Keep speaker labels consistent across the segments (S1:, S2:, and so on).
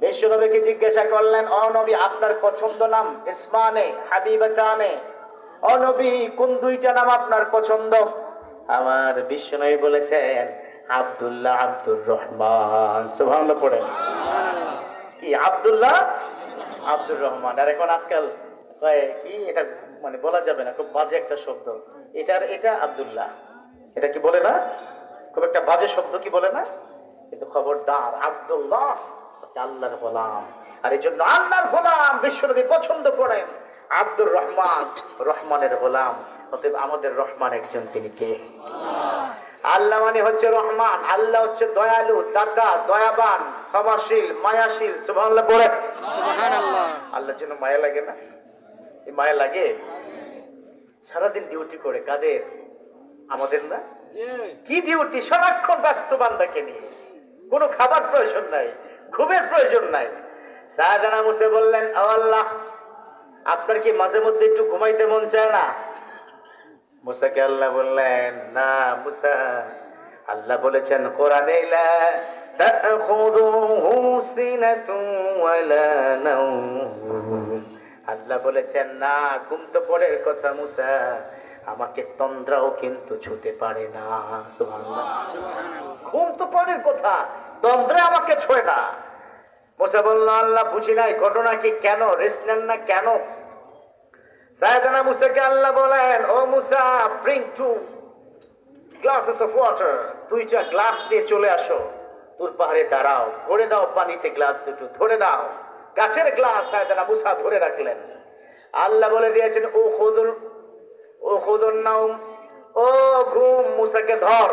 S1: বিশ্বনবীকে জিজ্ঞাসা করলেন, ও নবী, আপনার পছন্দ নাম ইসমানে হাবিবাতানে, ও নবী কোন দুইটা নাম আপনার পছন্দ? আমার বিশ্বনবী বলেছেন আব্দুল্লাহ, আব্দুর রহমান। সুবহানাল্লাহ পড়েন। কি আব্দুল্লাহ, আব্দুর রহমান। আর এখন আজকাল কি এটা মানে বলা যাবে না, খুব বাজে একটা শব্দ এটা আব্দুল্লাহ, এটা কি বলে না, খুব একটা বাজে শব্দ, কি বলে না? কিন্তু খবরদার, আব্দুল্লাহ আল্লাহর গোলাম। আর এই জন্য আল্লাহর গোলাম বিশ্বনবী পছন্দ করেন আব্দুর রহমান, রহমানের গোলাম। অতএব আমাদের রহমান একজন, তিনি কে? আল্লাহ মানে হচ্ছে রহমান। আল্লাহ হচ্ছে দয়ালু, দাতা, দয়াবান, ক্ষমাশীল, মায়াশীল। সুবহানাল্লাহ পড়ে। সুবহানাল্লাহ। আল্লাহর জন্য মায়া লাগে না? এই মায়া লাগে। সারাদিন ডিউটি করে কাদের? আমাদের না? কি ডিউটি? সারাক্ষণ ব্যস্ত বান্দাকে নিয়ে, কোনো খাবার প্রয়োজন নাই, ঘুমের প্রয়োজন নাই। সায়েদানা মুসা বললেন, ও আল্লাহ, আপনার কি মাঝে মধ্যে একটু ঘুমাইতে মন চায় না? মুসাকে আল্লাহ বললেন, না মুসা, আল্লাহ বলেছেন কোরআনে, লা তাখুযুহু সিনাতুন ওয়ালা নাওম। আল্লাহ বলেছেন না, ঘুম তো পরের কথা মুসা, আমাকে তন্দ্রাও কিন্তু ছুতে পারে না। সুবহানাল্লাহ। ঘুম তো পরের কথা, তন্দ্রা আমাকে ছোঁয় না। মুসা বলল, আল্লাহ বুঝি নাই, ঘটনা কি? কেন রেস্ট নেন না কেন? সায়েদানা মুসাকে আল্লাহ বলেন, ও মুসা, ব্রিং 2 গ্লাসেস অফ ওয়াটার, 2টা গ্লাস নিয়ে চলে আসো, তুর পাহাড়ে দাঁড়াও, ভরে দাও পানিতে গ্লাস দুটো, ধরে নাও। গাছের গ্লাস সায়েদানা মুসা ধরে রাখলেন। আল্লাহ বলে দিয়েছেন, ও খুদুন নাওম, ও ঘুম, মুসাকে ধর।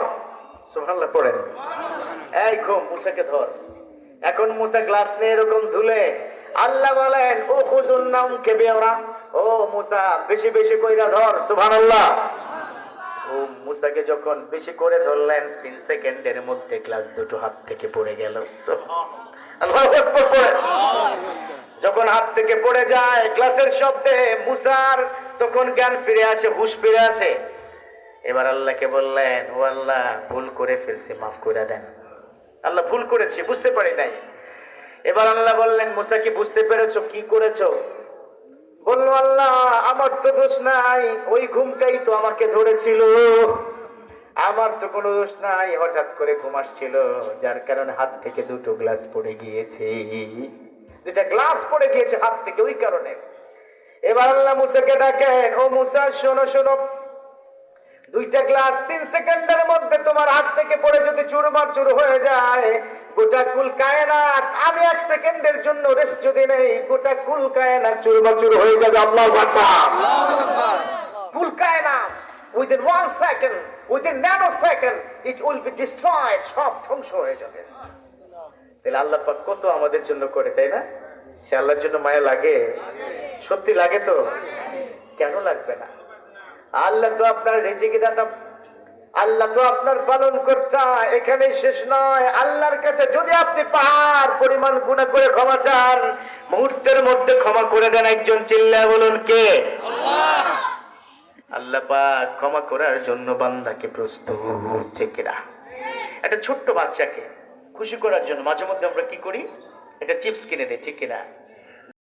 S1: সুবহানাল্লাহ পড়েন। এই ঘুম, মুসাকে ধর। এখন মুসা গ্লাস নিয়ে এরকম ধুলে আল্লাহ বলেন, ও খুজুন নাম কে বেওরা, ও মুসা বেশি বেশি কইরা ধর। সুবহানাল্লাহ। ও মুসাকে যখন বেশি করে ধরলেন, 3 সেকেন্ডের মধ্যে গ্লাস দুটো হাত থেকে পড়ে গেল। আল্লাহু আকবার পড়েন। যখন হাত থেকে পড়ে যায়, গ্লাসের শব্দে মুসার তখন জ্ঞান ফিরে আসে, হুঁশ ফিরে আসে। এবার আল্লাহকে বললেন, ও আল্লাহ, ভুল করে ফেলছি, মাফ করে দেন। আল্লাহ, ভুল করেছি, বুঝতে পারি নাই। এবার আল্লাহ বললেন, মুসা কি বুঝতে পেরেছো কি করেছো? বলল, আল্লাহ, আমার তো দোষ নাই, ওই ঘুমটাই তো আমাকে ধরেছিল, আমার তো কোনো দোষ নাই, হঠাৎ করে ঘুম আসছিল, যার কারণে হাত থেকে 2টো গ্লাস পড়ে গিয়েছে, 2টা গ্লাস পড়ে গিয়েছে হাত থেকে, ওই কারণে। এবার আল্লাহ মুসাকে ডাকেন, ও মুসা, শোনো শোনো, 2টা গ্লাস 3 সেকেন্ডের মধ্যে তোমার হাত থেকে পড়ে যদি চুরমাচুর হয়ে যায়, গোটা কুল কায়নাত, আমি 1 সেকেন্ডের জন্য রেস্ট যদি নেই, গোটা কুল কায়নাত চুরমাচুর হয়ে যাবে। আল্লাহু আকবার। কুল কায়নাত within 1 second, within nano second, it will be destroyed, সব ধ্বংস হয়ে যাবে। তাহলে আল্লাহ পাক কত আমাদের জন্য করে, তাই না? সে আল্লাহর জন্য মায়া লাগে? সত্যি লাগে তো? কেন লাগবে না? আল্লাহ তো আপনার রিজিক দাতা, আল্লাহ তো আপনার পালন কর্তা। এখানে শেষ নয়, আল্লাহর কাছে যদি আপনি পাহাড় পরিমাণ গুনাহ করে ক্ষমা চান, মুহূর্তের মধ্যে ক্ষমা করে দেন। একজন চিল্লায় বলুন, কে? আল্লাহ। আল্লাহ পাক ক্ষমা করার জন্য বান্দাকে প্রস্তুত, ঠিক না? একটা ছোট্ট বাচ্চাকে খুশি করার জন্য মাঝে মধ্যে আমরা কি করি? একটা চিপস কিনে দিই, ঠিক কিনা?